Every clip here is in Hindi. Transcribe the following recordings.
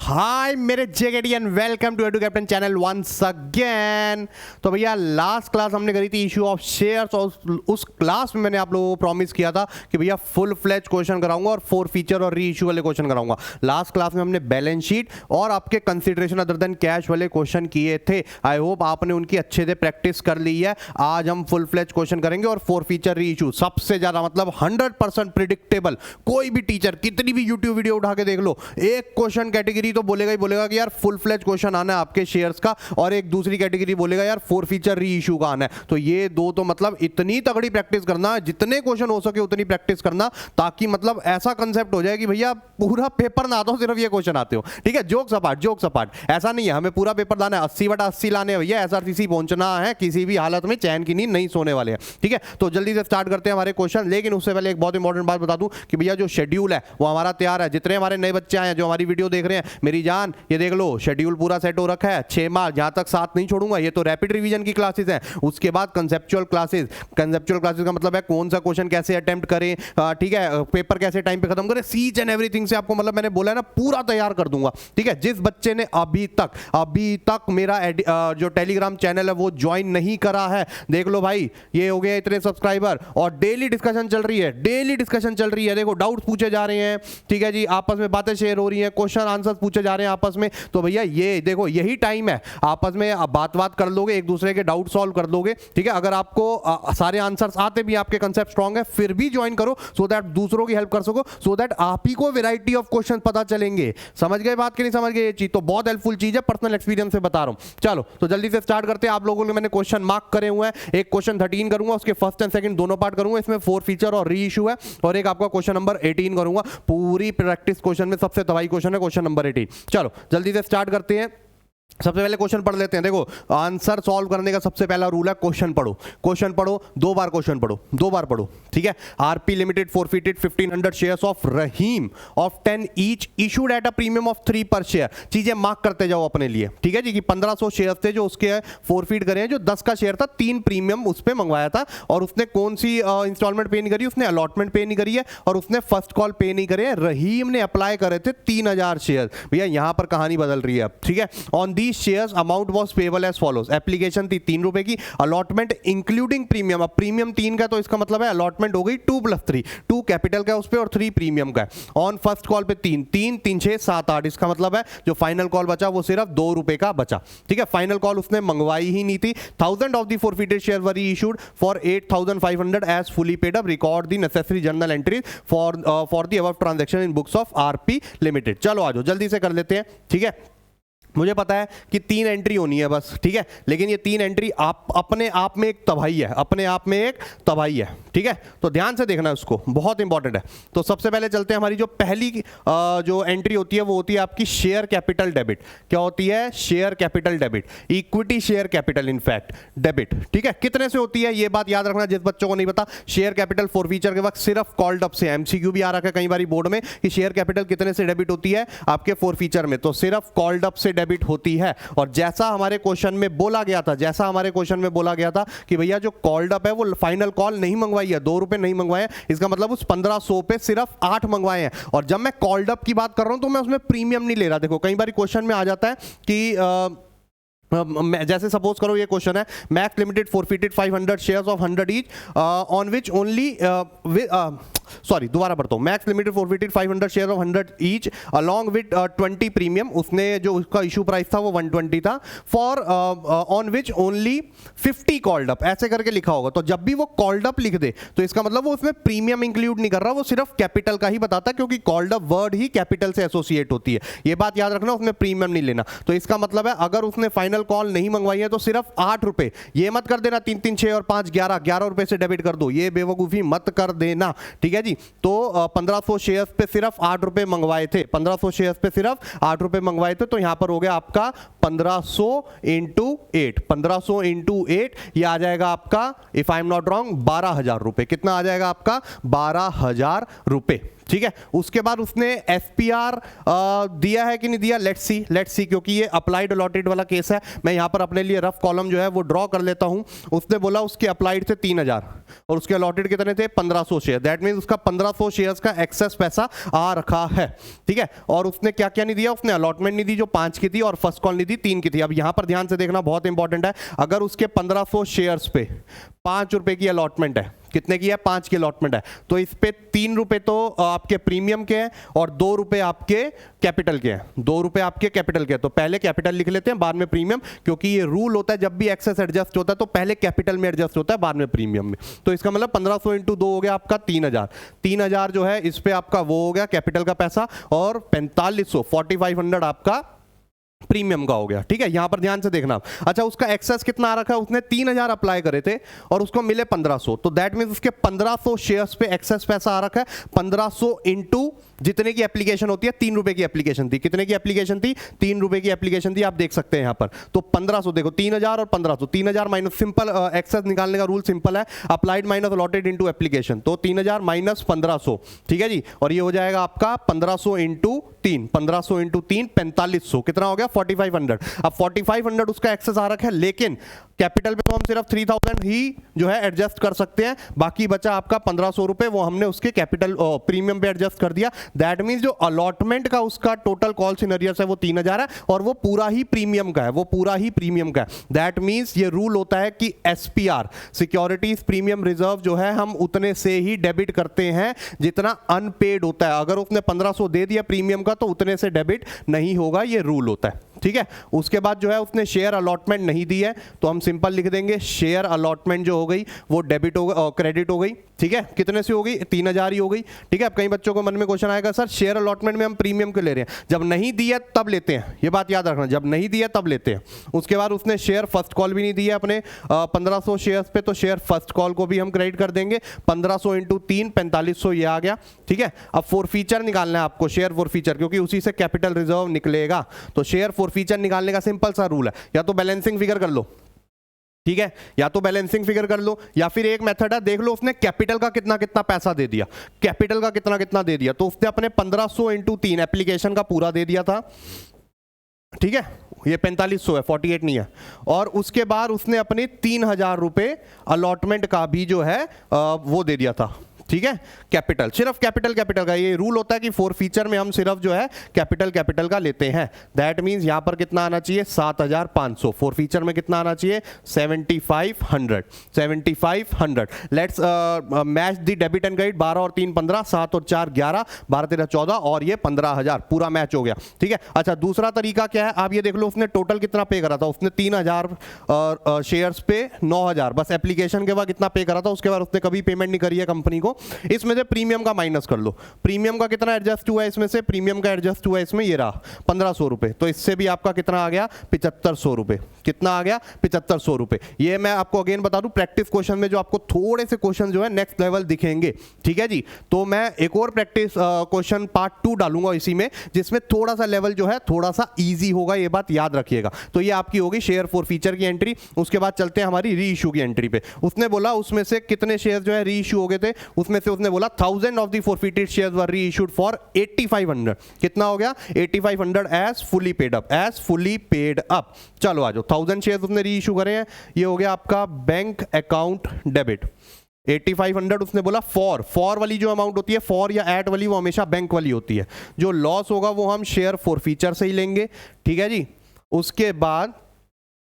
हाय मेरे JKD and welcome to Edu Captain channel once again. तो भैया लास्ट क्लास हमने करी थी इशू ऑफ शेयर्स और उस क्लास में मैंने आप लोगों को प्रॉमिस किया था कि भैया फुल फ्लेज क्वेश्चन कराऊंगा और फोर फीचर और री इशू वाले क्वेश्चन कराऊंगा। लास्ट क्लास में हमने बैलेंस शीट और आपके कंसिडरेशन अदर देन कैश वाले क्वेश्चन किए थे। आई होप आपने उनकी अच्छे से प्रैक्टिस कर ली है। आज हम फुल फ्लेज क्वेश्चन करेंगे और फोर फीचर री इशू सबसे ज्यादा मतलब 100% प्रिडिक्टेबल। कोई भी टीचर कितनी भी यूट्यूब वीडियो उठा के देख लो, एक क्वेश्चन कैटेगरी तो बोलेगा ही बोलेगा कि यार फुल फ्लेज क्वेश्चन आना है आपके शेयर्स का, और एक दूसरी कैटेगरी बोलेगा यार फोर फीचर री इशू का आना है। तो ये दो तो मतलब इतनी तगड़ी प्रैक्टिस करना, जितने क्वेश्चन हो सके उतनी प्रैक्टिस करना, ताकि मतलब ऐसा कंसेप्ट हो जाए कि भैया पूरा पेपर ना आता हो, सिर्फ ये क्वेश्चन आते हो। ठीक है, जोक्स अपार्ट ऐसा नहीं है, हमें पूरा पेपर लाना है, 80/80 लाने हैं भैया। एसआरसीसी पहुंचना है, किसी भी हालत में चैन की नींद नहीं सोने वाले हैं। ठीक है, तो जल्दी से स्टार्ट करते हैं हमारे क्वेश्चन। लेकिन उससे पहले एक बहुत इंपॉर्टेंट बात बता दूं कि भैया जो शेड्यूल है वो हमारा तैयार है। जितने हमारे नए बच्चे आए हैं जो हमारी वीडियो देख रहे हैं, मेरी जान ये देख लो, शेड्यूल पूरा सेट हो रखा है। 6 माह जहां तक साथ नहीं छोड़ूंगा। ये तो रैपिड रिवीजन की क्लासेस हैं, उसके बाद कंसेप्चुअल क्लासेस। कंसेप्चुअल क्लासेस का मतलब है कौन सा क्वेश्चन कैसे अटेम्प्ट करें, ठीक है, पेपर कैसे टाइम पे खत्म करें, ईच एंड एवरीथिंग से आपको मतलब मैंने बोला है ना पूरा तैयार कर दूंगा। ठीक है, जिस बच्चे ने अभी तक मेरा जो टेलीग्राम चैनल है वो ज्वाइन नहीं करा है, देख लो भाई, ये हो गए इतने सब्सक्राइबर और डेली डिस्कशन चल रही है। देखो डाउट्स पूछे जा रहे हैं, ठीक है जी, आपस में बातें शेयर हो रही हैं, क्वेश्चन आंसर पूछे जा रहे हैं आपस में। तो भैया ये देखो यही टाइम है, आपस में बात कर लोगे, एक दूसरे के डाउट सॉल्व कर लोगे। ठीक है, अगर आपको सारे आंसर्स आते भी, आपके कंसेप्ट स्ट्रांग है, फिर भी ज्वाइन करो सो दैट दूसरों की हेल्प कर सको, सो दैट आप ही को वैरायटी ऑफ क्वेश्चन पता चलेंगे। समझ गए बात कि नहीं समझ गए? ये चीज तो बहुत हेल्पफुल चीज है, पर्सनल एक्सपीरियंस से बता रहा हूं। चलो तो जल्दी से स्टार्ट करते हैं। आप लोगों ने मैंने क्वेश्चन मार्क करे हुए हैं। एक क्वेश्चन 13 करूंगा, उसके फर्स्ट एंड सेकंड दोनों पार्ट करूंगा। इसमें फोर फीचर और री इशू है, और एक आपका क्वेश्चन नंबर 18 करूंगा। पूरी प्रैक्टिस क्वेश्चन में सबसे तबाही क्वेश्चन है क्वेश्चन नंबर 18। चलो जल्दी से स्टार्ट करते हैं। सबसे पहले क्वेश्चन पढ़ लेते हैं। देखो आंसर सॉल्व करने का सबसे पहला रूल है क्वेश्चन पढ़ो, दो बार पढ़ो। ठीक है, RP limited forfeited 1500 shares of Rahim of 10 each issued at a premium of 3 पर शेयर। चीजें मार्क करते जाओ अपने लिए। ठीक है जी, कि 1500 शेयर थे जो उसके फॉरफिट करे हैं। जो 10 का शेयर था, 3 प्रीमियम उस पर मंगवाया था, और उसने कौन सी इंस्टॉलमेंट पे नहीं करी? उसने अलॉटमेंट पे नहीं करी है, और उसने फर्स्ट कॉल पे नहीं करे। रहीम ने अप्लाई करे थे 3000 शेयर। भैया यहां पर कहानी बदल रही है अब। ठीक है, on the shares amount was payable as follows. Application थी 3 रुपए की, अलॉटमेंट इंक्लूडिंग प्रीमियम। अब प्रीमियम 3 का, तो इसका मतलब है अलॉटमेंट हो गई 2 + 3। 2 कैपिटल का उस पे और 3 प्रीमियम का। ऑन फर्स्ट कॉल पे 3 3 6 7 8। इसका मतलब है जो फाइनल कॉल बचा वो सिर्फ 2 रुपए का बचा। ठीक है, फाइनल कॉल उसने मंगवाई ही नहीं थी। 1000 of the forfeited share were issued for 8500 as fully paid up. Record the necessary journal entries for the above transaction in books of RP limited. चलो आ जाओ जल्दी से कर लेते हैं। ठीक है, मुझे पता है कि 3 एंट्री होनी है बस। ठीक है, लेकिन ये 3 एंट्री अपने आप में एक तबाही है। ठीक है, तो ध्यान से देखना उसको, बहुत इंपॉर्टेंट है। तो सबसे पहले चलते हैं, हमारी जो पहली जो एंट्री होती है वो होती है आपकी शेयर कैपिटल डेबिट। क्या होती है? Share capital debit, equity share capital in fact debit. ठीक है, कितने से होती है ये बात याद रखना जिस बच्चों को नहीं पता। शेयर कैपिटल फॉर फीचर के वक्त सिर्फ कॉल्ड अप से, एमसीक्यू भी आ रखा है कई बार बोर्ड में कि शेयर कैपिटल कितने से डेबिट होती है आपके फॉर फीचर में, तो सिर्फ कॉल्ड अप से डेबिट होती है। और जैसा हमारे क्वेश्चन में बोला गया था कि भैया जो कॉल्ड अप है वो फाइनल कॉल नहीं मंगवाई है, 2 रुपए नहीं मंगवाए। इसका मतलब उस 1500 पे सिर्फ 8 मंगवाए हैं। और जब मैं कॉल्ड अप की बात कर रहा हूं तो मैं उसमें प्रीमियम नहीं ले रहा। देखो कई बार क्वेश्चन में आ जाता है कि जैसे सपोज करो ये क्वेश्चन है, max limited forfeited 500 shares of 100 each on which only दोबारा पढ़ता हूं। Max limited forfeited 500 share of 100 each along with 20 premium. उसने जो उसका इशू प्राइस था वो 120 था। For on which only 50 called up, ऐसे करके लिखा होगा। तो जब भी वो कॉल्ड अप लिख दे तो इसका मतलब वो उसमें प्रीमियम इंक्लूड नहीं कर रहा, वो सिर्फ कैपिटल का ही बताता है, क्योंकि कॉल्ड अप वर्ड ही कैपिटल से एसोसिएट होती है। ये बात याद रखना, उसमें प्रीमियम नहीं लेना। तो इसका मतलब है अगर उसने फाइनल कॉल नहीं मंगवाई है तो सिर्फ 8 रुपए। ये मत कर देना 3 3 6 और 5 11 रुपए से डेबिट कर दो, ये बेवकूफी मत कर देना। ठीक है जी, तो 1500 शेयर्स पे सिर्फ 8 रुपए मंगवाए थे। 1500 शेयर्स पे सिर्फ 8 रुपए मंगवाए थे, तो यहां पर हो गया आपका 1500 इंटू 8। 1500 इंटू 8 ये आ जाएगा आपका, if I am not wrong, 12,000 रुपए। कितना आ जाएगा आपका? 12,000 रुपए। ठीक है। उसके बाद उसने एसपीआर दिया है कि नहीं दिया, लेट्स सी, क्योंकि ये अप्लाइड अलॉटेड वाला केस है। मैं यहाँ पर अपने लिए रफ कॉलम जो है वो ड्रॉ कर लेता हूँ। उसने बोला उसके अप्लाइड थे 3000 और उसके अलॉटेड कितने थे 1500 शेयर। दैट मीन्स उसका 1500 शेयर्स का एक्सेस पैसा आ रखा है, ठीक है। और उसने क्या क्या नहीं दिया, उसने अलॉटमेंट नहीं दी जो 5 की थी और फर्स्ट कॉल नहीं दी 3 की थी। अब यहाँ पर ध्यान से देखना बहुत इंपॉर्टेंट है, अगर उसके 1500 शेयर्स पे 5 रुपए की अलॉटमेंट है, कितने की है 5 की अलॉटमेंट है, तो इस पे 3 रुपए तो आपके प्रीमियम के हैं और 2 रुपए आपके कैपिटल के हैं। 2 रुपए आपके कैपिटल के हैं, तो पहले कैपिटल लिख लेते हैं बाद में प्रीमियम, क्योंकि ये रूल होता है जब भी एक्सेस एडजस्ट होता है तो पहले कैपिटल में एडजस्ट होता है बाद में प्रीमियम में। तो इसका मतलब 1500 इंटू 2 हो गया आपका 3000। 3000 जो है इस पे आपका वो हो गया कैपिटल का पैसा और 4500 4500 आपका प्रीमियम का हो गया, ठीक है। यहां पर ध्यान से देखना। अच्छा, उसका एक्सेस कितना आ रखा है, उसने 3000 अप्लाई करे थे और उसको मिले 1500, तो दैट मींस उसके 1500 शेयर्स पे एक्सेस पैसा आ रखा है। 1500 इंटू जितने की एप्लीकेशन होती है, 3 रुपए की एप्लीकेशन थी। कितने की एप्लीकेशन थी, 3 रुपए की एप्लीकेशन थी, आप देख सकते हैं यहां पर। तो 1500 देखो, 3000 और 1500, 3000 माइनस, सिंपल एक्सेस निकालने का रूल सिंपल है, applied minus allotted into application. तो 3000 माइनस 1500, ठीक है जी, और ये हो जाएगा आपका 1500 इंटू 3, 1500 इंटू 3 4500, कितना हो गया 4500। अब 4500 उसका एक्सेस आ रखा है, लेकिन कैपिटल पे तो हम सिर्फ 3000 ही जो है एडजस्ट कर सकते हैं, बाकी बचा आपका 1500 रुपए, वो हमने उसके कैपिटल प्रीमियम पे एडजस्ट कर दिया। दैट मींस जो अलॉटमेंट का उसका टोटल कॉल सिनेरियस है वो 3000 है और वो पूरा ही प्रीमियम का है, वो पूरा ही प्रीमियम का है। दैट मींस ये रूल होता है कि एसपीआर, सिक्योरिटीज प्रीमियम रिजर्व जो है, हम उतने से ही डेबिट करते हैं जितना अनपेड होता है। अगर उसने 1500 दे दिया प्रीमियम का तो उतने से डेबिट नहीं होगा, ये रूल होता है, ठीक है। उसके बाद जो है उसने शेयर अलॉटमेंट नहीं दी है, तो हम सिंपल लिख देंगे शेयर अलॉटमेंट जो हो गई वो डेबिट हो गई, क्रेडिट हो गई, ठीक है। कितने से हो गई, 3000 ही हो गई, ठीक है। अब कई बच्चों को मन में क्वेश्चन आएगा, सर शेयर अलॉटमेंट में हम प्रीमियम क्यों ले रहे हैं, जब नहीं दिया तब लेते हैं, ये बात याद रखना, जब नहीं दिया तब लेते हैं। उसके बाद उसने शेयर फर्स्ट कॉल भी नहीं दी है अपने 1500 शेयर्स पे, तो शेयर फर्स्ट कॉल को भी हम क्रेडिट कर देंगे। 1500 इंटू 3 4500 ये आ गया, ठीक है। अब फॉरफीचर निकालना है आपको, शेयर फॉरफीचर, क्योंकि उसी से कैपिटल रिजर्व निकलेगा। तो शेयर फॉरफीचर निकालने का सिंपल सा रूल है, या तो बैलेंसिंग फिगर कर लो, ठीक है, या तो बैलेंसिंग फिगर कर लो, या फिर एक मेथड है, देख लो उसने कैपिटल का कितना कितना पैसा दे दिया, कैपिटल का कितना कितना दे दिया, तो उसने अपने 1500 इंटू 3 एप्लीकेशन का पूरा दे दिया था, ठीक है, ये 4500 है, 48 नहीं है। और उसके बाद उसने अपने 3000 रुपए अलॉटमेंट का भी जो है वो दे दिया था, ठीक है, कैपिटल, सिर्फ कैपिटल का। ये रूल होता है कि फॉरफीचर में हम सिर्फ जो है कैपिटल का लेते हैं। दैट मींस यहां पर कितना आना चाहिए 7500, फॉरफीचर में कितना आना चाहिए 7500। Let's match the debit and credit, 12 और 3 15, 7 और 4 11, 12 13 14 और ये 15000, पूरा मैच हो गया, ठीक है। अच्छा, दूसरा तरीका क्या है, आप ये देख लो उसने टोटल कितना पे करा था, उसने 3000 शेयर्स पे 9000, बस एप्लीकेशन के बाद कितना पे करा था, उसके बाद उसने कभी पेमेंट नहीं करी है कंपनी को। इसमें से प्रीमियम का माइनस कर लो, प्रीमियम का कितना एडजस्ट हुआ है इसमें से, प्रीमियम का एडजस्ट हुआ है इसमें, ये रहा 1500 रुपए, तो इससे भी आपका कितना आ गया 7500 रुपए, कितना आ गया 7500 रुपए। ये मैं आपको अगेन बता दूं, प्रैक्टिस क्वेश्चन में जो आपको थोड़े से क्वेश्चन जो है नेक्स्ट लेवल दिखेंगे, ठीक है जी। तो मैं एक और प्रैक्टिस क्वेश्चन पार्ट 2 डालूंगा इसी में, जिसमें थोड़ा सा लेवल जो है थोड़ा सा इजी होगा, ये बात याद रखिएगा। तो ये आपकी होगी शेयर फॉरफीचर की एंट्री। उसके बाद चलते हैं हमारी री इशू की एंट्री पे। उसने बोला उसमें से कितने शेयर जो है री इशू हो गए थे, उसमें से उसने बोला 1000 of the forfeited shares were reissued for 8500, कितना हो गया 8500 as fully paid up, as fully paid up. चलो आ जाओ, 1000 शेयर्स उसने रीइश्यू करे हैं, ये हो गया आपका बैंक अकाउंट डेबिट। 8500 उसने बोला फॉर वाली जो अमाउंट होती है, फॉर या एट वाली, वो हमेशा बैंक वाली होती है। जो लॉस होगा वो हम शेयर फॉरफीचर से ही लेंगे, ठीक है जी। उसके बाद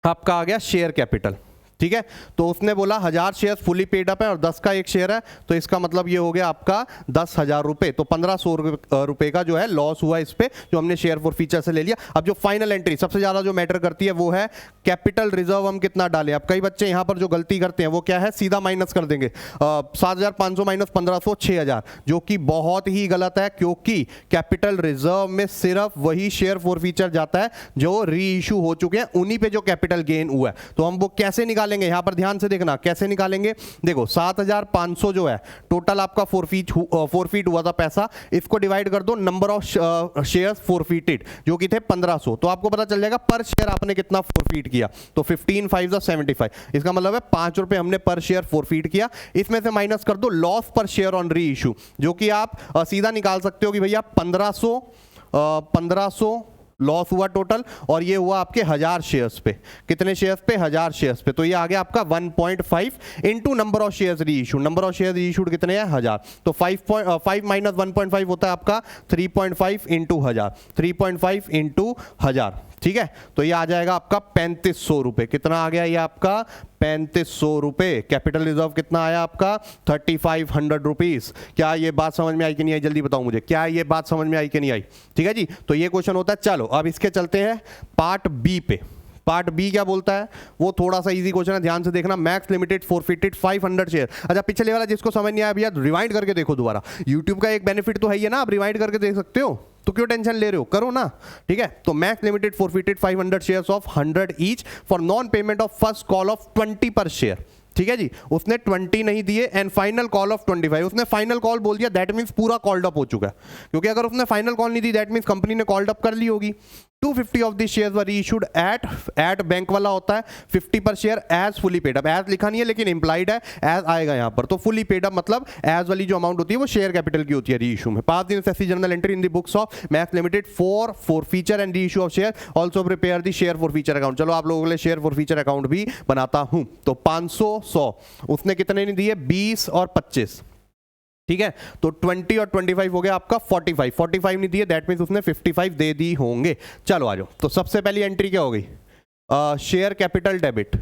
आपका आ गया शेयर कैपिटल, ठीक है। तो उसने बोला 1000 शेयर फुली पेड अप है और 10 का एक शेयर है, तो इसका मतलब ये हो गया आपका 10,000 रुपए, तो 1500 रुपए का जो है लॉस हुआ इस पे, जो हमने शेयर फॉरफीचर से ले लिया। अब जो फाइनल एंट्री सबसे ज्यादा जो मैटर करती है वो है कैपिटल रिजर्व हम कितना डालें। अब कई बच्चे यहां पर जो गलती करते हैं वो क्या है, सीधा माइनस कर देंगे 7500 माइनस 1500 6000, जो कि बहुत ही गलत है, क्योंकि कैपिटल रिजर्व में सिर्फ वही शेयर फॉरफीचर जाता है जो री इशू हो चुके हैं, उन्हीं पे जो कैपिटल गेन हुआ है। तो हम वो कैसे निकालेंगे, निकालेंगे यहाँ पर ध्यान से देखना कैसे निकालेंगे। देखो 7500 जो है टोटल आपका फोरफीट हुआ था पैसा, इसको डिवाइड कर दो नंबर ऑफ शेयर्स फोरफीटेड जो कि थे 1500, तो आपको पता चल जाएगा पर शेयर आपने कितना फोरफीट किया। तो 15 5 75, इसका मतलब है 5 रुपए हमने पर शेयर फोरफीट किया। इसमें से माइनस कर दो लॉस पर शेयर ऑन री इशू, जो कि आप सीधा निकाल सकते हो कि भैया 1500 लॉस हुआ टोटल, और ये हुआ आपके 1000 शेयर्स पे। कितने शेयर्स पे? 1000 शेयर्स पे। तो ये आ गया आपका 1.5 इंटू नंबर ऑफ शेयर्स री इशूड। नंबर ऑफ शेयर्स री इशूड कितने हैं? 1000। तो 5 माइनस 1.5 होता है आपका 3.5 इंटू 1000, 3.5 इंटू 1000। ठीक है, तो ये आ जाएगा आपका 3500 रुपये। कितना आ गया ये आपका? 3500 रुपये। कैपिटल रिजर्व कितना आया आपका? 3500 रुपीज़। क्या ये बात समझ में आई कि नहीं आई? जल्दी बताओ मुझे, क्या ये बात समझ में आई कि नहीं आई? ठीक है जी, तो ये क्वेश्चन होता है। चलो अब इसके चलते हैं पार्ट बी पे। पार्ट बी क्या बोलता है? वो थोड़ा सा इजी क्वेश्चन है, ध्यान से देखना। Max limited forfeited 500 share. अच्छा पिछले वाला जिसको समझ नहीं आया भैया रिवाइंड करके देखो दोबारा। यूट्यूब का एक बेनिफिट तो है ही है ना, आप रिवाइंड करके देख सकते हो, तो क्यों टेंशन ले रहे हो, करो ना। ठीक है, तो max limited forfeited 500 shares of 100 each for non payment of first call of 20 पर शेयर। ठीक है जी, उसने 20 नहीं दिए एंड फाइनल कॉल ऑफ 25। उसने फाइनल कॉल बोल दिया, दैट मींस पूरा कॉल्ड अप हो चुका है, क्योंकि अगर उसने फाइनल कॉल नहीं दी दैट मींस कंपनी ने कॉल्ड अप कर ली होगी। 250 of the shares were reissued at bank वाला होता है 50 per share as fully paid up. As लिखा नहीं है लेकिन इंप्लाइड है, एज आएगा यहाँ पर। तो फुली पेड अप मतलब एज वाली जो अमाउंट होती है वो शेयर कैपिटल की होती है री इशू में। 5 दिन सेसी journal entry in the books of Max limited forfeiture and reissue of share, also prepare the share forfeiture account. चलो आप लोगों के लिए शेयर फॉर फीचर अकाउंट भी बनाता हूँ। तो 500 100 उसने कितने नहीं दिए? 20 और 25। ठीक है, तो 20 और 25 हो गया आपका 45। 45 नहीं दिए, दैट मीन्स उसने 55 दे दी होंगे। चलो आ जाओ, तो सबसे पहली एंट्री क्या हो गई? Share capital debit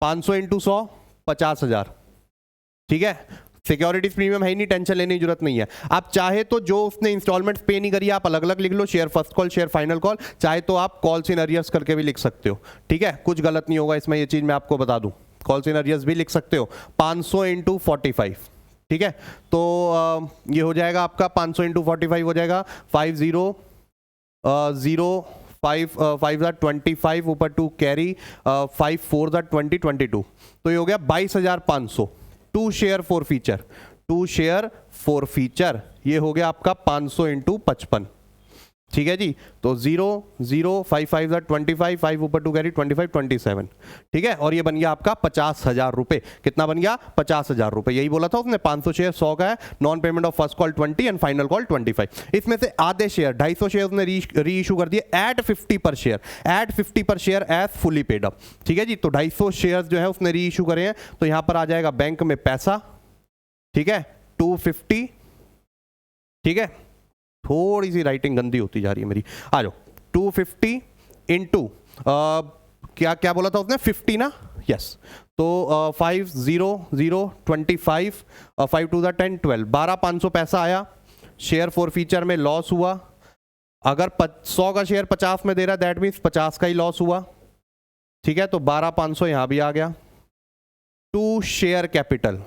500 into 100 50,000। ठीक है, सिक्योरिटीज प्रीमियम है ही नहीं, टेंशन लेने की जरूरत नहीं है। आप चाहे तो जो उसने इंस्टॉलमेंट पे नहीं करी आप अलग अलग लिख लो, share first call share final call, चाहे तो आप कॉल्स इन अरियर्स करके भी लिख सकते हो। ठीक है, कुछ गलत नहीं होगा इसमें, ये चीज मैं आपको बता दूं, कॉल्स इन अरियर्स भी लिख सकते हो। 500 इंटू 45। ठीक है, तो ये हो जाएगा आपका 500 इंटू 45 हो जाएगा 50 5 25 ऊपर 2 कैरी 5 4 20 22, तो ये हो गया 22,500। 2 share for feature, 2 share for feature ये हो गया आपका 500 इंटू 55। ठीक है जी, तो 0 0 5 5 25 5 ऊपर 2 कैरी 25 27। ठीक है, और ये बन गया आपका 50,000 रुपए। कितना बन गया? 50,000 रुपए। यही बोला था उसने, 500 शेयर 100 का है, non payment of first call 20 and final call 25। इसमें से आधे शेयर 250 शेयर उसने री इशू कर दिए eight 50 per share, at 50 per share as fully paid up. ठीक है जी, तो 250 शेयर जो है उसने री इशू करे हैं, तो यहां पर आ जाएगा बैंक में पैसा। ठीक है, 250। ठीक है, थोड़ी सी राइटिंग गंदी होती जा रही है मेरी, आ जाओ। 250 इंटू क्या क्या बोला था उसने? 50 ना? यस, तो 5 0 0 25 5 2 10 12 12,500 पैसा आया। शेयर फॉर फीचर में लॉस हुआ। अगर 100 का शेयर 50 में दे रहा है दैट मीन्स 50 का ही लॉस हुआ। ठीक है, तो 12,500 यहां भी आ गया। 2 शेयर कैपिटल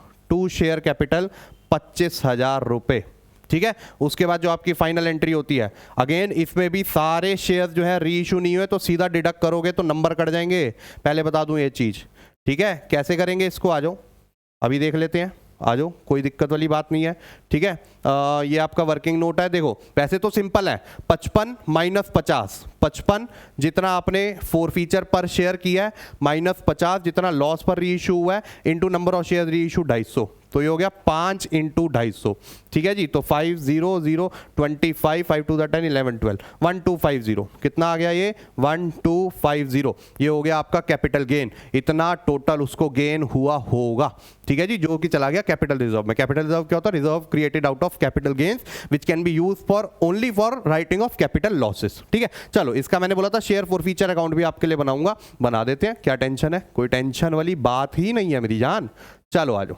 25,000 रुपए। ठीक है, उसके बाद जो आपकी फाइनल एंट्री होती है, अगेन इसमें भी सारे शेयर्स जो है री इशू नहीं हुए, तो सीधा डिडक्ट करोगे तो नंबर कट जाएंगे। पहले बता दूं ये चीज। ठीक है, कैसे करेंगे इसको? आ जाओ अभी देख लेते हैं, आ जाओ, कोई दिक्कत वाली बात नहीं है। ठीक है, ये आपका वर्किंग नोट है। देखो वैसे तो सिंपल है, 55 माइनस 50, 55 जितना आपने फॉर फीचर पर शेयर किया है माइनस 50 जितना लॉस पर री इशू हुआ है इंटू नंबर ऑफ शेयर री इशू 250, तो ये हो गया 5 इंटू 250। ठीक है जी, तो 5 0 0 25 5 2 10 11 12 1250। कितना आ गया ये? 1250। ये हो गया आपका कैपिटल गेन। इतना टोटल उसको गेन हुआ होगा। ठीक है जी, जो कि चला गया कैपिटल रिजर्व में। कैपिटल रिजर्व क्या होता है? Reserve created out of capital gains which can be use for only for writing of capital losses. ठीक है, चलो इसका मैंने बोला था शेयर फॉर फीचर अकाउंट भी आपके लिए बनाऊंगा, बना देते हैं। क्या टेंशन है? कोई टेंशन वाली बात ही नहीं है मेरी जान। चलो आ जाओ,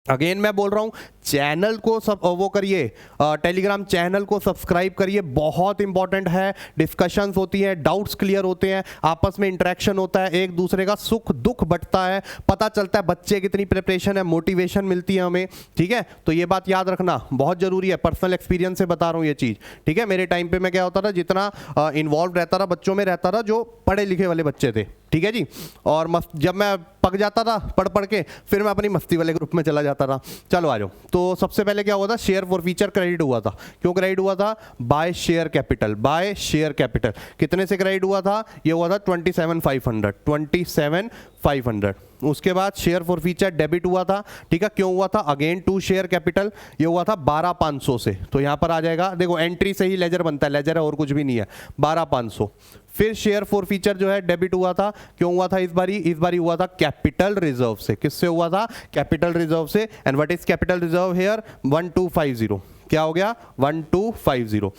अगेन मैं बोल रहा हूं चैनल को सब वो करिए, टेलीग्राम चैनल को सब्सक्राइब करिए, बहुत इंपॉर्टेंट है। डिस्कशंस होती है, डाउट्स क्लियर होते हैं, आपस में इंटरेक्शन होता है, एक दूसरे का सुख दुख बंटता है, पता चलता है बच्चे कितनी प्रिपरेशन है, मोटिवेशन मिलती है हमें। ठीक है, तो ये बात याद रखना बहुत जरूरी है, पर्सनल एक्सपीरियंस से बता रहा हूँ ये चीज़। ठीक है, मेरे टाइम पे मैं क्या होता था, जितना इन्वॉल्व रहता था बच्चों में रहता था जो पढ़े लिखे वाले बच्चे थे, ठीक है जी। और जब मैं पक जाता था पढ़ पढ़ के, फिर मैं अपनी मस्ती वाले ग्रुप में चला जाता था। चलो आ जाओ। तो सबसे पहले क्या हुआ था, शेयर फॉरफीचर क्रेडिट हुआ था। क्यों क्रेडिट हुआ था? By share capital. By share capital कितने से क्रेडिट हुआ था? ये हुआ था 27,500। 27,500। उसके बाद शेयर फॉरफीचर डेबिट हुआ था। ठीक है, क्यों हुआ था? Again to share capital. ये हुआ था 12,500 से। तो यहां पर आ जाएगा, देखो एंट्री से ही लेजर बनता है, लेजर है और कुछ भी नहीं है। 12,500। फिर शेयर फॉरफीचर जो है डेबिट हुआ था। क्यों हुआ था इस बारी हुआ था कैपिटल रिजर्व से। किससे हुआ था? कैपिटल रिजर्व से। And what is capital reserve here? 1250। क्या हो गया? 1250।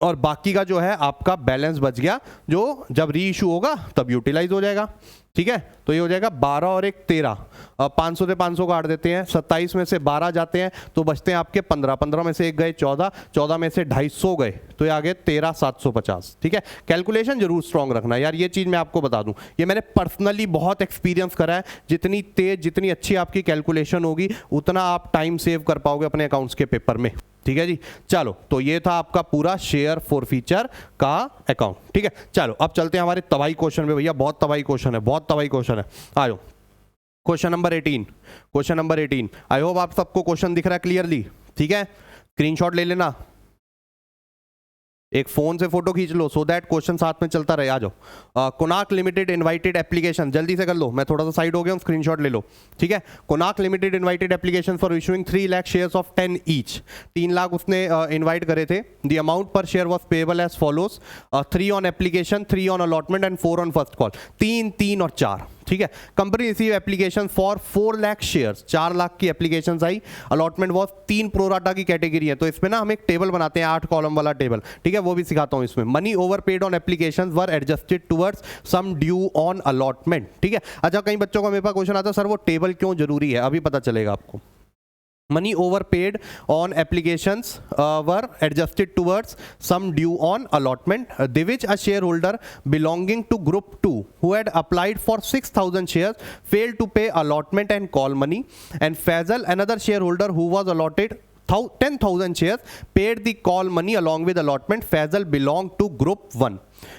और बाकी का जो है आपका बैलेंस बच गया, जो जब री इशू होगा तब यूटिलाइज हो जाएगा। ठीक है, तो ये हो जाएगा 12 और 1 13। 500 से 500 काट देते हैं, 27 में से 12 जाते हैं तो बचते हैं आपके 15। 15 में से 1 गए 14, 14 में से 250 गए तो ये आ गए 13,750। ठीक है, कैलकुलेशन जरूर स्ट्रांग रखना यार, ये चीज़ मैं आपको बता दूं, ये मैंने पर्सनली बहुत एक्सपीरियंस करा है। जितनी तेज जितनी अच्छी आपकी कैलकुलेशन होगी उतना आप टाइम सेव कर पाओगे अपने अकाउंट्स के पेपर में। ठीक है जी, चलो तो ये था आपका पूरा शेयर फॉरफीचर का अकाउंट। ठीक है, चलो अब चलते हैं हमारे तबाही क्वेश्चन पे। भैया बहुत तबाही क्वेश्चन है, बहुत तबाही क्वेश्चन है। आ जाओ, question number 18। Question number 18, I hope आप सबको क्वेश्चन दिख रहा है क्लियरली। ठीक है, स्क्रीनशॉट ले लेना, एक फोन से फोटो खींच लो, सो दैट क्वेश्चन साथ में चलता रहे। आ जाओ। कोनाक लिमिटेड इनवाइटेड एप्लीकेशन, जल्दी से कर लो, मैं थोड़ा सा साइड हो गया हूं, स्क्रीनशॉट ले लो। ठीक है, Konak limited invited application for issuing 3 lakh shares of 10 each. 3 lakh उसने इनवाइट करे थे। The amount per share was payable as follows, 3 on application, 3 on allotment and 4 on first call. 3 3 और 4। ठीक है, company receive application for 4 lakh shares. 4 lakh की एप्लीकेशन आई। अलॉटमेंट वॉज 3 प्रोराटा की कैटेगरी है, तो इसमें ना हम एक टेबल बनाते हैं, 8 कॉलम वाला टेबल। ठीक है, वो भी सिखाता हूं इसमें। Money over paid on application were adjusted towards sum due on allotment. ठीक है, अच्छा कई बच्चों का मेरे पास क्वेश्चन आता है, सर वो टेबल क्यों जरूरी है? अभी पता चलेगा आपको। Money overpaid on applications were adjusted towards some due on allotment, which a shareholder belonging to group 2 who had applied for 6,000 shares failed to pay allotment and call money, and Faisal, another shareholder who was allotted 10,000 shares, paid the call money along with allotment. Faisal belonged to group 1.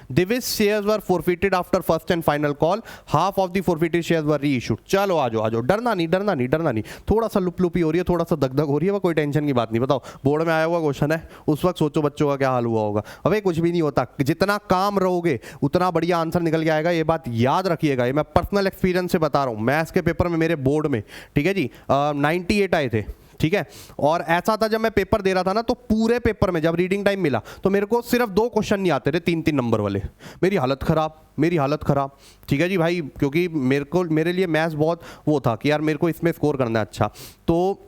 Divi's shares were forfeited after first and final call. Half of the forfeited shares were reissued. चलो आ जाओ, डरना नहीं। थोड़ा सा लुपलुपी हो रही है, थोड़ा सा दगदग हो रही है, वो कोई टेंशन की बात नहीं। बताओ, बोर्ड में आया हुआ क्वेश्चन है, उस वक्त सोचो बच्चों का क्या हाल हुआ होगा। अबे कुछ भी नहीं होता, जितना काम रहोगे उतना बढ़िया आंसर निकल के आएगा, ये बात याद रखिएगा। ये मैं पर्सनल एक्सपीरियंस से बता रहा हूँ। मैथ्स के पेपर में मेरे बोर्ड में, ठीक है जी, 98 आए थे। ठीक है, और ऐसा था जब मैं पेपर दे रहा था ना, तो पूरे पेपर में जब रीडिंग टाइम मिला तो मेरे को सिर्फ 2 क्वेश्चन नहीं आते थे 3-3 नंबर वाले। मेरी हालत खराब। ठीक है जी भाई, क्योंकि मेरे लिए मैथ्स बहुत वो था कि यार मेरे को इसमें स्कोर करना है अच्छा। तो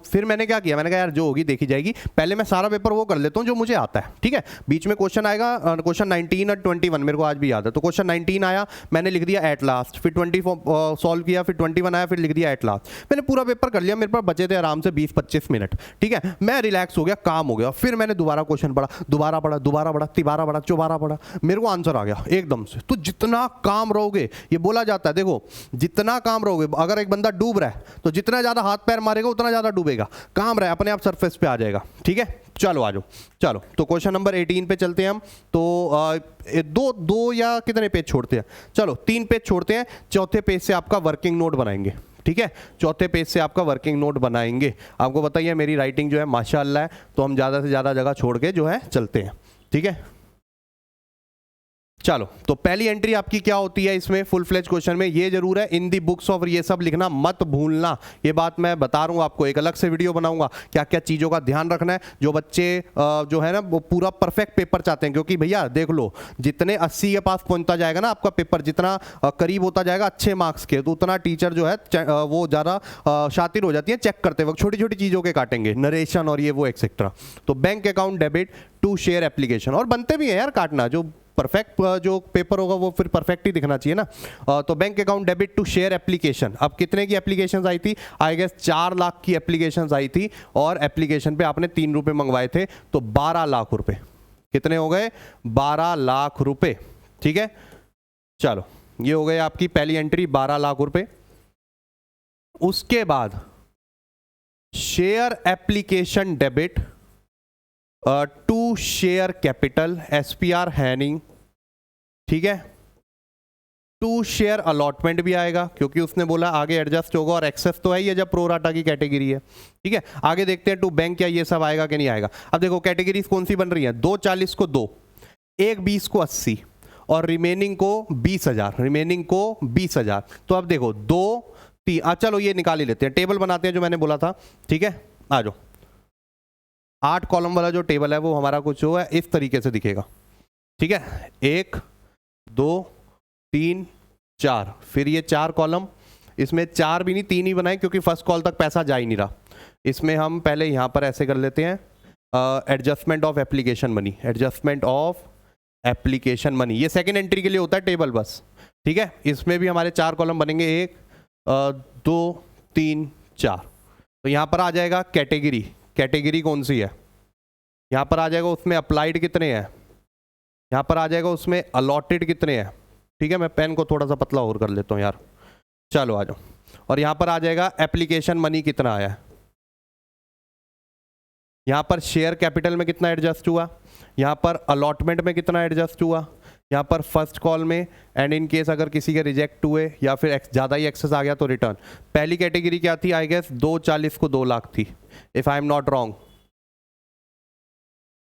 फिर मैंने क्या किया, मैंने कहा यार जो होगी देखी जाएगी, पहले मैं सारा पेपर वो कर लेता हूँ जो मुझे आता है। ठीक है, बीच में क्वेश्चन आएगा, क्वेश्चन 19 और 21 मेरे को आज भी याद है। तो क्वेश्चन 19 आया, मैंने लिख दिया एट लास्ट, फिर 20 सॉल्व किया, फिर 21 आया, फिर लिख दिया एट लास्ट। मैंने पूरा पेपर कर लिया, मेरे पास बचे थे आराम से 20-25 मिनट। ठीक है, मैं रिलैक्स हो गया, काम हो गया। फिर मैंने दोबारा क्वेश्चन पढ़ा, दोबारा पढ़ा, तिबारा पढ़ा, चौबारा पढ़ा, मेरे को आंसर आ गया एकदम से। तो जितना काम रहोगे, ये बोला जाता है, देखो जितना काम रहोगे, अगर एक बंदा डूब रहा है तो जितना ज्यादा हाथ पैर मारेगा उतना ज्यादा डूबेगा। काम रहा है अपने आप सरफेस पे आ जाएगा। ठीक है, चलो आ जाओ। चलो तो क्वेश्चन नंबर 18 पे चलते हैं हम। तो दो या कितने पेज छोड़ते हैं? चलो 3 पेज छोड़ते हैं। चौथे पेज से आपका वर्किंग नोट बनाएंगे। ठीक है, चौथे पेज से आपका वर्किंग नोट बनाएंगे। आपको बताइए मेरी राइटिंग जो है माशाल्लाह है, तो हम ज़्यादा से ज़्यादा जगह छोड़ के जो है चलते हैं। ठीक है, चलो तो पहली एंट्री आपकी क्या होती है इसमें फुल फ्लेज क्वेश्चन में? ये जरूर है इन दी बुक्स ऑफ, ये सब लिखना मत भूलना। ये बात मैं बता रहा हूँ आपको, एक अलग से वीडियो बनाऊंगा क्या क्या चीज़ों का ध्यान रखना है। जो बच्चे जो है ना वो पूरा परफेक्ट पेपर चाहते हैं, क्योंकि भैया देख लो जितने 80 के पास पहुंचता जाएगा ना आपका पेपर, जितना करीब होता जाएगा अच्छे मार्क्स के, तो उतना टीचर जो है वो ज़्यादा शातिर हो जाती है चेक करते वक्त, छोटी छोटी चीज़ों के काटेंगे, नरेशन और ये वो एक्सेट्रा। तो bank account debit to share application, और बनते भी है यार काटना, जो परफेक्ट जो पेपर होगा वो फिर परफेक्ट ही दिखना चाहिए ना। तो bank account debit to share application, अब कितने की एप्लीकेशंस आई थी? आई गेस 4 लाख की एप्लीकेशंस आई थी, और एप्लीकेशन पे आपने 3 रुपए मंगवाए थे, तो 12 लाख रुपए कितने हो गए? 12 लाख रुपए। ठीक है, चलो ये हो गए आपकी पहली एंट्री 12 लाख रुपए। उसके बाद share application debit to share capital, SPR है नहीं। ठीक है, टू शेयर अलॉटमेंट भी आएगा क्योंकि उसने बोला आगे एडजस्ट होगा, और एक्सेस तो है ही है जब प्रोराटा की कैटेगरी है। ठीक है, आगे देखते हैं टू बैंक क्या ये सब आएगा कि नहीं आएगा। अब देखो कैटेगरीज कौन सी बन रही है, 240 को 2, 120 को 80 और रिमेनिंग को 20,000, रिमेनिंग को 20,000। तो अब देखो 2 3, चलो ये निकाल ही लेते हैं, टेबल बनाते हैं जो मैंने बोला था। ठीक है, आ जाओ। 8 कॉलम वाला जो टेबल है वो हमारा कुछ जो है इस तरीके से दिखेगा। ठीक है, 1 2 3 4, फिर ये 4 कॉलम, इसमें 4 भी नहीं 3 ही बनाए क्योंकि फर्स्ट कॉल तक पैसा जा ही नहीं रहा। इसमें हम पहले यहाँ पर ऐसे कर लेते हैं, adjustment of application money, adjustment of application money, ये सेकेंड एंट्री के लिए होता है टेबल बस। ठीक है, इसमें भी हमारे 4 कॉलम बनेंगे, 1 2 3 4। तो यहाँ पर आ जाएगा कैटेगरी, कैटेगरी कौन सी है, यहाँ पर आ जाएगा उसमें अप्लाइड कितने हैं, यहाँ पर आ जाएगा उसमें अलॉटेड कितने हैं। ठीक है, मैं पेन को थोड़ा सा पतला और कर लेता हूँ यार, चलो आ जाओ। और यहाँ पर आ जाएगा एप्लीकेशन मनी कितना आया है, यहाँ पर शेयर कैपिटल में कितना एडजस्ट हुआ, यहाँ पर अलॉटमेंट में कितना एडजस्ट हुआ, यहाँ पर फर्स्ट कॉल में, एंड इन केस अगर किसी के रिजेक्ट हुए या फिर ज़्यादा ही एक्सेस आ गया तो रिटर्न। पहली कैटेगरी क्या थी, आई गेस 240 को 2 लाख थी, if I am not wrong.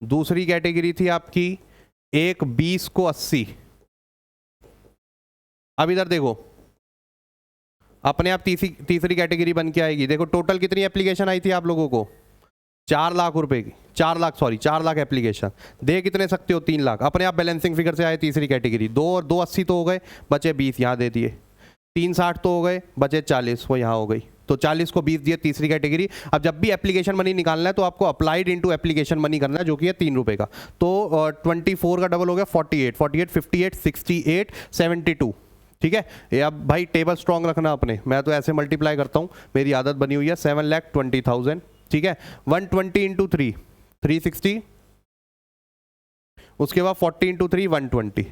दूसरी कैटेगरी थी आपकी 120 को 80। अब इधर देखो अपने आप तीसरी कैटेगरी बन के आएगी। देखो टोटल कितनी एप्लीकेशन आई थी आप लोगों को, 4 लाख रुपए की, 4 लाख एप्लीकेशन, दे कितने सकते हो 3 लाख। अपने आप बैलेंसिंग फिगर से आए तीसरी कैटेगरी, 2 और 2 80 तो हो गए, बचे 20 यहाँ दे दिए, 3 60 तो हो गए, बचे 40 वो यहाँ हो गई। तो 40 को 20 दिए तीसरी कैटेगरी। अब जब भी एप्लीकेशन मनी निकालना है तो आपको अप्लाइड इनटू एप्लीकेशन मनी करना है जो कि है 3 रुपए का। तो 24 का डबल हो गया 48, 48 58 68 72। ठीक है, ये अब भाई टेबल स्ट्रॉन्ग रखना अपने, मैं तो ऐसे मल्टीप्लाई करता हूँ, मेरी आदत बनी हुई है। 7,20,000। ठीक है, 120 इंटू 3 360, उसके बाद 40 इंटू 3 120।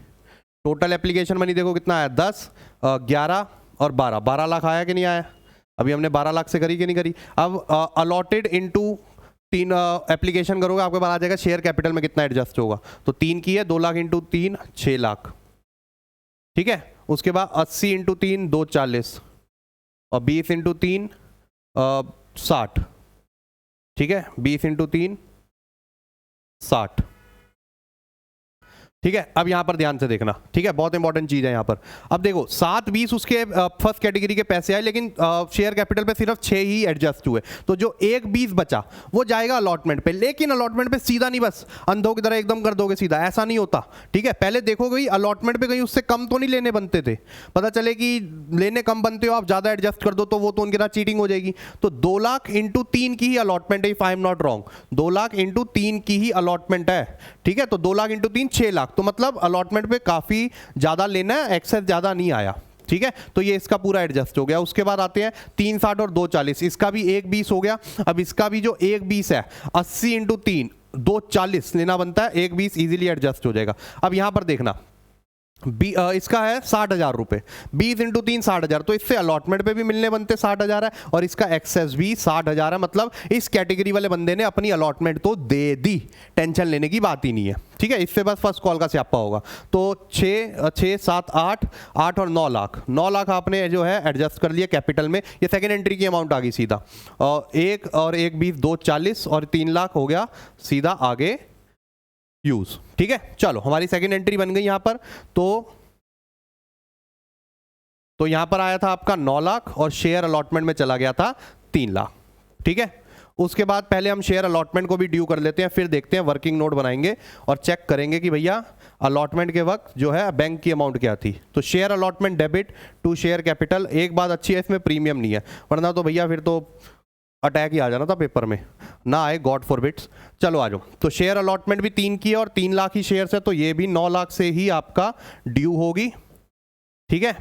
टोटल एप्लीकेशन मनी देखो कितना आया, 10 11 और 12 लाख आया कि नहीं आया। अभी हमने 12 लाख से करी कि नहीं करी। अब अलॉटेड इंटू 3 एप्लीकेशन करोगे आपके पास आ जाएगा शेयर कैपिटल में कितना एडजस्ट होगा। तो 3 की है, 2 लाख इंटू 3 6 लाख। ठीक है, उसके बाद 80 इंटू 3 240 और 20 इंटू 3 60। ठीक है, 20 इंटू 3 60। ठीक है, अब यहां पर ध्यान से देखना, ठीक है, बहुत इंपॉर्टेंट चीज है यहां पर। अब देखो 7 20 उसके फर्स्ट कैटेगरी के पैसे आए, लेकिन शेयर कैपिटल पे सिर्फ 6 ही एडजस्ट हुए। तो जो 1 20 बचा वो जाएगा अलॉटमेंट पे, लेकिन अलॉटमेंट पे सीधा नहीं बस अंधों की तरह एकदम कर दोगे सीधा, ऐसा नहीं होता। ठीक है, पहले देखोगे अलॉटमेंट पे कहीं उससे कम तो नहीं लेने बनते थे, पता चले कि लेने कम बनते हो आप, ज्यादा एडजस्ट कर दो तो वो तो उनके साथ चीटिंग हो जाएगी। तो 2 लाख इंटू 3 की ही अलॉटमेंट है, if I am not wrong, 2 lakh into 3 की ही अलॉटमेंट है। ठीक है, तो 2 लाख इंटू 3 6 लाख, तो मतलब अलॉटमेंट पे काफी ज्यादा लेना है, एक्सेस ज्यादा नहीं आया। ठीक है, तो ये इसका पूरा एडजस्ट हो गया। उसके बाद आते हैं 3 60 और 2 40, इसका भी 1 20 हो गया। अब इसका भी जो 1 20 है 80 इंटू 3 240 लेना बनता है, 1 20 इजीली एडजस्ट हो जाएगा। अब यहां पर देखना इसका है 60,000 रुपए, 20 इंटू 3 60,000, तो इससे अलॉटमेंट पे भी मिलने बनते 60,000 है और इसका एक्सेस भी 60,000 है। मतलब इस कैटेगरी वाले बंदे ने अपनी अलॉटमेंट तो दे दी, टेंशन लेने की बात ही नहीं है। ठीक है, इससे बस फर्स्ट कॉल का स्यापा होगा। तो 6 7 8 और 9 लाख, 9 लाख आपने जो है एडजस्ट कर लिया कैपिटल में। ये सेकेंड एंट्री की अमाउंट आ गई सीधा, और 1 और 1 20 2 40 और 3 लाख हो गया सीधा आगे यूज। ठीक है, चलो हमारी सेकंड एंट्री बन गई यहां पर। तो यहां पर आया था आपका 9 लाख और शेयर अलॉटमेंट में चला गया था 3 लाख। ठीक है, उसके बाद पहले हम शेयर अलॉटमेंट को भी ड्यू कर लेते हैं, फिर देखते हैं वर्किंग नोट बनाएंगे और चेक करेंगे कि भैया अलॉटमेंट के वक्त जो है बैंक की अमाउंट क्या थी। तो share allotment debit to share capital, एक बात अच्छी है इसमें प्रीमियम नहीं है, वरना तो भैया फिर तो अटैक ही आ जाना था पेपर में, ना आए गॉड फॉरबिड्स। चलो आ जाओ। तो शेयर अलॉटमेंट भी 3 की है और 3 लाख ही शेयर है, तो ये भी 9 लाख से ही आपका ड्यू होगी। ठीक है,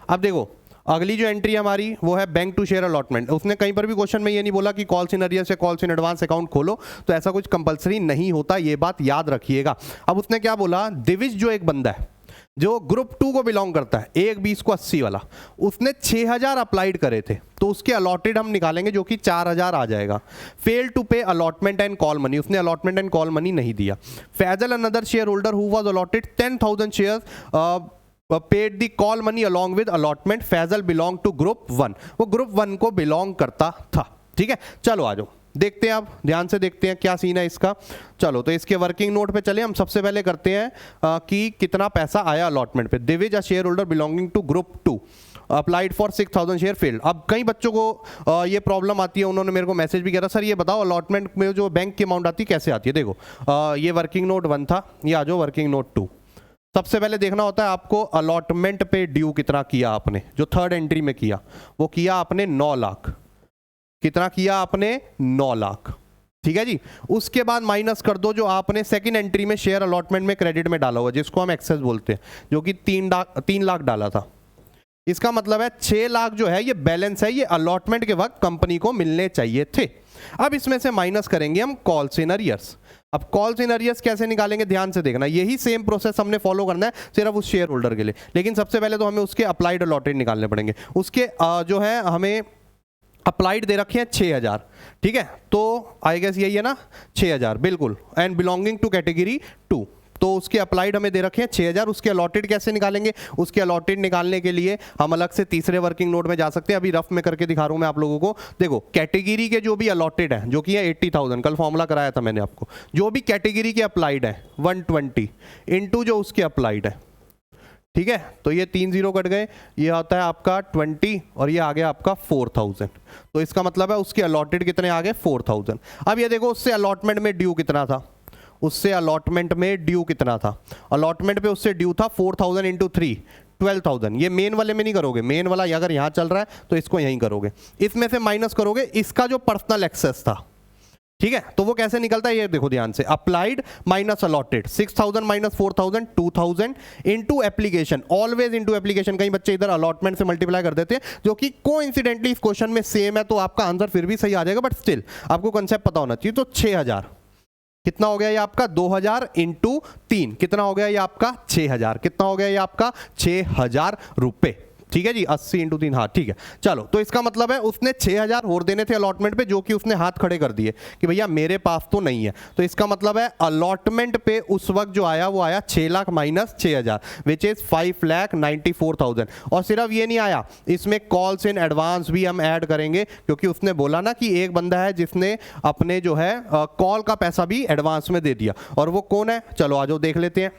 अब देखो अगली जो एंट्री हमारी वो है बैंक टू शेयर अलॉटमेंट। उसने कहीं पर भी क्वेश्चन में ये नहीं बोला कि कॉल्स इन अरियर्स से कॉल्स इन एडवांस अकाउंट खोलो, तो ऐसा कुछ कंपलसरी नहीं होता, ये बात याद रखिएगा। अब उसने क्या बोला, दिविज जो एक बंदा है जो ग्रुप 2 को बिलोंग करता है, 1 20 को 80 वाला, उसने 6000 अप्लाइड करे थे, तो उसके अलॉटेड हम निकालेंगे जो कि 4000 आ जाएगा। Fail to pay allotment and call money, उसने अलॉटमेंट एंड कॉल मनी नहीं दिया। Faizal another share holder who was allotted 10,000 shares paid the call money along with allotment, Faizal belong to group 1, वो ग्रुप 1 को बिलोंग करता था। ठीक है, चलो आ जाओ देखते हैं, आप ध्यान से देखते हैं क्या सीन है इसका। चलो तो इसके वर्किंग नोट पे चले, हम सबसे पहले करते हैं कि कितना पैसा आया अलॉटमेंट पे। Divij a share holder belonging to group 2 applied for 6000 share failed. अब कई बच्चों को ये प्रॉब्लम आती है, उन्होंने मेरे को मैसेज भी किया था, सर ये बताओ अलॉटमेंट में जो बैंक की अमाउंट आती है कैसे आती है। देखो ये वर्किंग नोट 1 था, ये आ जाओ वर्किंग नोट 2। सबसे पहले देखना होता है आपको अलॉटमेंट पे ड्यू कितना किया आपने, जो थर्ड एंट्री में किया वो किया आपने 9 लाख। कितना किया आपने? 9 लाख। ठीक है जी, उसके बाद माइनस कर दो जो आपने सेकंड एंट्री में शेयर अलॉटमेंट में क्रेडिट में डाला हुआ, जिसको हम एक्सेस बोलते हैं, जो कि 3 लाख डाला था। इसका मतलब है 6 लाख जो है ये बैलेंस है, ये अलॉटमेंट के वक्त कंपनी को मिलने चाहिए थे। अब इसमें से माइनस करेंगे हम कॉल्स इन अरियर्स। अब कॉल्स इन अरियर्स कैसे निकालेंगे, ध्यान से देखना, यही सेम प्रोसेस हमने फॉलो करना है सिर्फ उस शेयर होल्डर के लिए। लेकिन सबसे पहले तो हमें उसके अप्लाइड अलॉटेड निकालने पड़ेंगे। उसके जो है हमें अप्लाइड दे रखे हैं 6000। ठीक है, तो आई गेस यही है ना, 6000 बिल्कुल, एंड बिलोंगिंग टू कैटेगरी 2। तो उसके अप्लाइड हमें दे रखे हैं 6000। उसके अलॉटेड कैसे निकालेंगे? उसके अलॉटेड निकालने के लिए हम अलग से तीसरे वर्किंग नोट में जा सकते हैं। अभी रफ में करके दिखा रहा हूं मैं आप लोगों को। देखो कैटेगरी के जो भी अलॉटेड है, जो कि है 80,000, कल फॉर्मूला कराया था मैंने आपको, जो भी कैटेगरी के अप्लाइड है 120 इंटू जो उसके अप्लाइड है। ठीक है, तो ये 3 0 कट गए, ये आता है आपका 20 और ये आ गया आपका 4000। तो इसका मतलब है उसके अलॉटेड कितने आ गए? 4000। अब ये देखो उससे अलॉटमेंट में ड्यू कितना था, उससे अलॉटमेंट में ड्यू कितना था, अलॉटमेंट पे उससे ड्यू था 4000 इंटू 3 12,000। ये मेन वाले में नहीं करोगे, मेन वाला अगर यहाँ चल रहा है तो इसको यहीं करोगे, इसमें से माइनस करोगे इसका जो पर्सनल एक्सेस था। ठीक है, तो वो कैसे निकलता है ये देखो ध्यान से, applied minus allotted, 6000 minus 4000 2000 into application, always into application. कई बच्चे इधर अलॉटमेंट से मल्टीप्लाई कर देते हैं, जो कि कोइंसिडेंटली इस क्वेश्चन में सेम है, तो आपका आंसर फिर भी सही आ जाएगा, बट स्टिल आपको कांसेप्ट पता होना चाहिए। तो 6000 कितना हो गया ये आपका? 2000 इंटू 3 कितना हो गया ये आपका? 6000। कितना हो गया ये आपका? 6000 रुपए। ठीक है जी, 80 इंटू 3, हाँ ठीक है। चलो तो इसका मतलब है उसने 6000 और देने थे अलॉटमेंट पे, जो कि उसने हाथ खड़े कर दिए कि भैया मेरे पास तो नहीं है। तो इसका मतलब है अलॉटमेंट पे उस वक्त जो आया वो आया 6 लाख माइनस 6000, विच इज 5,94,000। और सिर्फ ये नहीं आया, इसमें कॉल्स इन एडवांस भी हम ऐड करेंगे, क्योंकि उसने बोला ना कि एक बंदा है जिसने अपने जो है कॉल का पैसा भी एडवांस में दे दिया, और वो कौन है? चलो आ जाओ देख लेते हैं।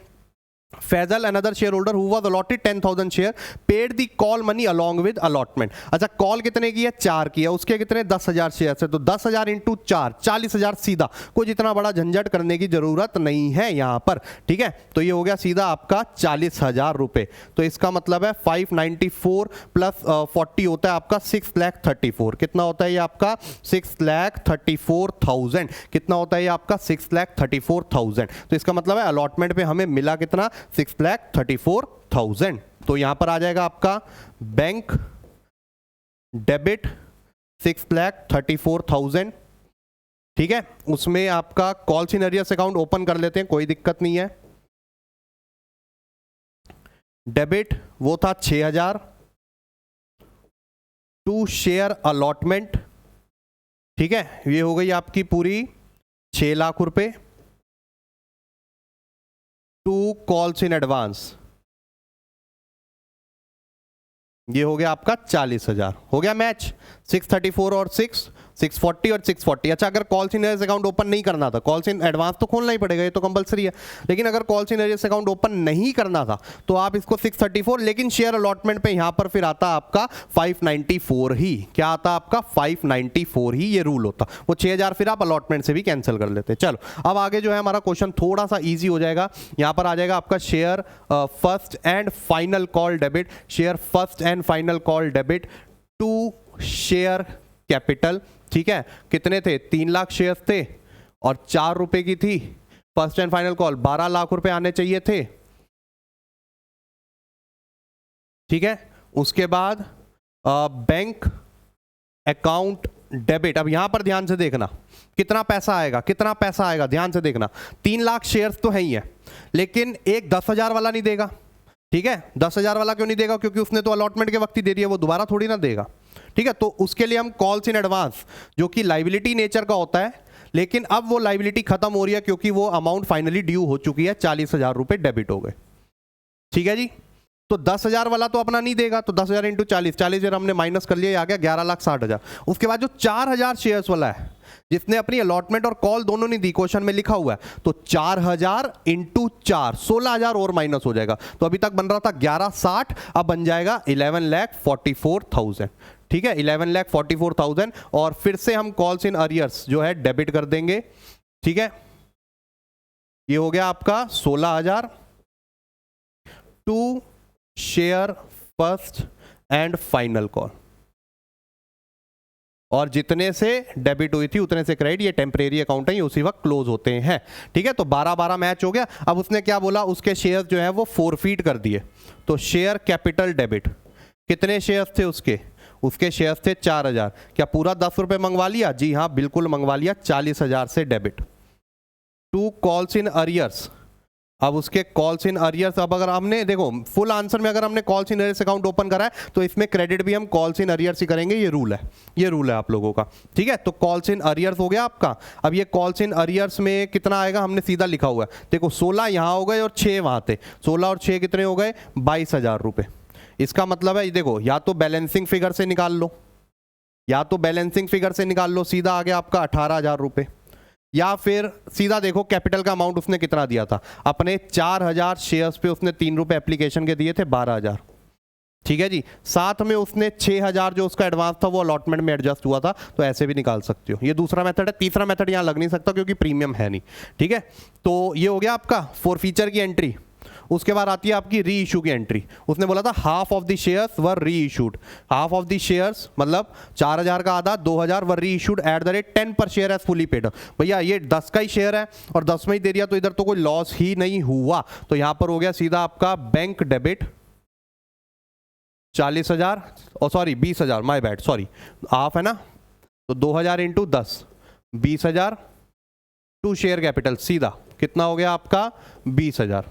Faizal another share holder who was allotted 10,000 share paid the call money along with allotment. अच्छा कॉल कितने की है? 4 की है, उसके कितने? 10,000 शेयर है, तो 10,000 इंटू 4 40,000 सीधा, कुछ इतना बड़ा झंझट करने की जरूरत नहीं है यहाँ पर। ठीक है, तो ये हो गया सीधा आपका 40,000 रुपए। तो इसका मतलब है 594 प्लस 40 होता है आपका 6,34,000। कितना होता है ये आपका? 6,34,000। कितना होता है ये आपका? 6,34,000। तो इसका मतलब है अलॉटमेंट पे हमें मिला कितना? 6,34,000। तो यहां पर आ जाएगा आपका बैंक डेबिट 6,34,000। ठीक है, उसमें आपका calls in arrears account open कर लेते हैं, कोई दिक्कत नहीं है। डेबिट वो था 6,000 टू शेयर अलॉटमेंट। ठीक है, ये हो गई आपकी पूरी 6 लाख रुपए टू कॉल्स इन एडवांस, ये हो गया आपका 40,000। हो गया मैच, 634 और 640 और 640। अच्छा अगर calls in arrears account open नहीं करना था, कॉल्स इन एडवांस तो खोलना ही पड़ेगा, ये तो कंपलसरी है, लेकिन अगर calls in arrears account open नहीं करना था तो आप इसको 634, लेकिन शेयर अलॉटमेंट पे यहां पर फिर आता आपका 594 ही। क्या आता आपका? 594 ही ये रूल होता। वो 6,000 फिर आप अलॉटमेंट से भी कैंसिल कर लेते। चलो अब आगे जो है हमारा क्वेश्चन थोड़ा सा ईजी हो जाएगा। यहां पर आ जाएगा आपका share first and final call debit, share first and final call debit to share capital. ठीक है, कितने थे? 3 लाख शेयर्स थे और 4 रुपए की थी first and final call, 12 lakh रुपए आने चाहिए थे। ठीक है, उसके बाद बैंक अकाउंट डेबिट। अब यहां पर ध्यान से देखना कितना पैसा आएगा, कितना पैसा आएगा, ध्यान से देखना। 3 लाख शेयर्स तो है ही है, लेकिन एक 10,000 वाला नहीं देगा। ठीक है, 10,000 वाला क्यों नहीं देगा? क्योंकि उसने तो अलॉटमेंट के वक्त ही दे दिया, वो दोबारा थोड़ी ना देगा। ठीक है, तो उसके लिए हम कॉल्स इन एडवांस, जो कि लाइबिलिटी नेचर का होता है, लेकिन अब वो लाइबिलिटी खत्म हो रही है क्योंकि वो अमाउंट फाइनली ड्यू हो चुकी है, 40,000 रुपए डेबिट हो गए। ठीक है जी, तो 10,000 वाला तो अपना नहीं देगा, तो 10,000 इंटू 40, 40,000 हमने माइनस कर लिया, ये आ गया 11,60,000। उसके बाद जो 4,000 शेयर्स वाला है जिसने अपनी अलॉटमेंट और कॉल दोनों नहीं दी, क्वेश्चन में लिखा हुआ है, तो 4,000 इंटू 4, 16,000 और माइनस हो जाएगा। तो अभी तक बन रहा था 11,60, अब बन जाएगा 11,44,000। ठीक है, 11,44,000। और फिर से हम कॉल्स इन अरियर्स जो है डेबिट कर देंगे। ठीक है, ये हो गया आपका 16,000 to share first and final call, और जितने से डेबिट हुई थी उतने से क्रेडिट। ये टेम्परेरी अकाउंट है, ये उसी वक्त क्लोज होते हैं। ठीक है, तो 12-12 मैच हो गया। अब उसने क्या बोला, उसके शेयर जो है वो फोरफीट कर दिए, तो शेयर कैपिटल डेबिट। कितने शेयर्स थे उसके? उसके शेयर्स थे 4,000। क्या पूरा 10 रुपये मंगवा लिया? जी हाँ, बिल्कुल मंगवा लिया, 40,000 से debit. To calls in arrears, अब उसके कॉल्स इन अरियर्स, अब अगर हमने देखो फुल आंसर में अगर हमने calls in arrears account open करा है तो इसमें क्रेडिट भी हम कॉल्स इन अरियर्स ही करेंगे, ये रूल है, ये रूल है आप लोगों का। ठीक है, तो कॉल्स इन अरियर्स हो गया आपका। अब ये कॉल्स इन अरियर्स में कितना आएगा, हमने सीधा लिखा हुआ है, देखो 16 यहाँ हो गए और 6 वहाँ थे, 16 और 6 कितने हो गए, 22,000 रुपये। इसका मतलब है देखो, या तो बैलेंसिंग फिगर से निकाल लो, या तो बैलेंसिंग फिगर से निकाल लो, सीधा आ गया आपका 18,000 रुपये। या फिर सीधा देखो कैपिटल का अमाउंट उसने कितना दिया था, अपने 4,000 शेयर्स पे उसने 3 रुपए एप्लीकेशन के दिए थे, 12,000। ठीक है जी, साथ में उसने 6,000 जो उसका एडवांस था वो अलॉटमेंट में एडजस्ट हुआ था, तो ऐसे भी निकाल सकते हो। ये दूसरा मेथड है। तीसरा मेथड यहाँ लग नहीं सकता क्योंकि प्रीमियम है नहीं। ठीक है, तो ये हो गया आपका फॉरफीचर की एंट्री। उसके बाद आती है आपकी री इशू की एंट्री। उसने बोला था half of the shares were reissued, half of the shares मतलब 4,000 का आधा 2,000 वर री इशूड एट द रेट 10 पर शेयर एज फुली पेड। भैया ये 10 का ही शेयर है और 10 में ही दे दिया, तो इधर तो कोई लॉस ही नहीं हुआ, तो यहां पर हो गया सीधा आपका बैंक डेबिट 40,000 और sorry 20,000, my bad, sorry half है ना, तो 2,000 इंटू 10, 20,000 टू शेयर कैपिटल, सीधा कितना हो गया आपका 20,000।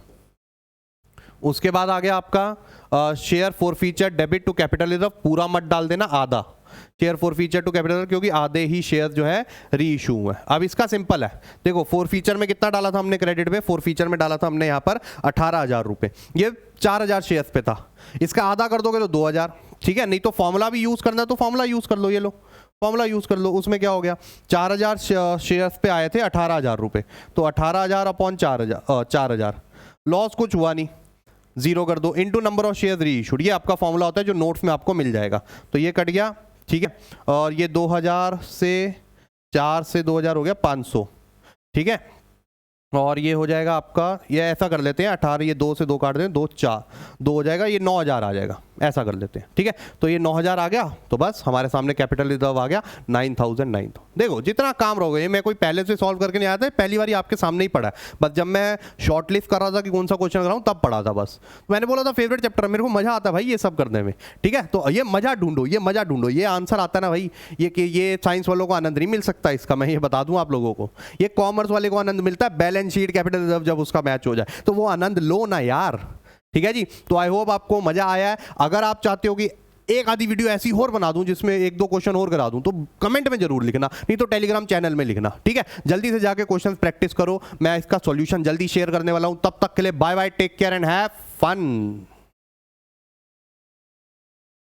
उसके बाद आ गया आपका share forfeiture debit to capital reserve, पूरा मत डाल देना, आधा शेयर फॉरफीचर टू कैपिटल, क्योंकि आधे ही शेयर जो है री इशू हुए। अब इसका सिंपल है, देखो फॉरफीचर में कितना डाला था हमने क्रेडिट में, फॉरफीचर में डाला था हमने यहाँ पर 18,000 रुपये, ये 4,000 शेयर्स पे था, इसका आधा कर दोगे तो 2,000। ठीक है, नहीं तो फॉर्मूला भी यूज करना है तो फॉर्मूला यूज कर लो, ये लो फॉर्मूला यूज कर लो। उसमें क्या हो गया, 4,000 शेयर्स पे आए थे 18,000 रुपये, तो 18,000 अपॉन 4,000, लॉस कुछ हुआ नहीं, जीरो कर दो, इनटू नंबर ऑफ शेयर री इशूड, ये आपका फॉर्मूला होता है जो नोट्स में आपको मिल जाएगा, तो ये कट गया। ठीक है, और ये 2,000 से 4 से 2,000 हो गया 500। ठीक है, और ये हो जाएगा आपका, ये ऐसा कर लेते हैं 18, ये 2 से 2 काट दें, 2 4 2 हो जाएगा, ये 9,000 आ जाएगा, ऐसा कर लेते हैं। ठीक है, तो ये 9,000 आ गया, तो बस हमारे सामने कैपिटल रिजर्व आ गया 9,000। देखो जितना काम रहोगे, ये मैं कोई पहले से सॉल्व करके नहीं आया था, पहली बार आपके सामने ही पढ़ा है, बस जब मैं शॉर्ट लिस्ट कर रहा था कि कौन सा क्वेश्चन कराऊं तब पढ़ा था, बस मैंने बोला था फेवरेट चैप्टर, मेरे को मजा आता है भाई ये सब करने में। ठीक है, तो ये मजा ढूंढो, ये मजा ढूंढो, ये आंसर आता है ना भाई, ये साइंस वालों को आनंद नहीं मिल सकता इसका, मैं ये बता दूं आप लोगों को, ये कॉमर्स वाले को आनंद मिलता है बैलेंस शीट कैपिटल रिजर्व जब उसका मैच हो जाए, तो वो आनंद लो ना यार। ठीक है जी, तो आई होप आपको मजा आया है। अगर आप चाहते हो कि एक आधी वीडियो ऐसी और बना दूं जिसमें 1-2 क्वेश्चन और करा दूं, तो कमेंट में जरूर लिखना, नहीं तो टेलीग्राम चैनल में लिखना। ठीक है, जल्दी से जाके क्वेश्चन प्रैक्टिस करो, मैं इसका सॉल्यूशन जल्दी शेयर करने वाला हूं। तब तक के लिए bye bye, take care and have fun.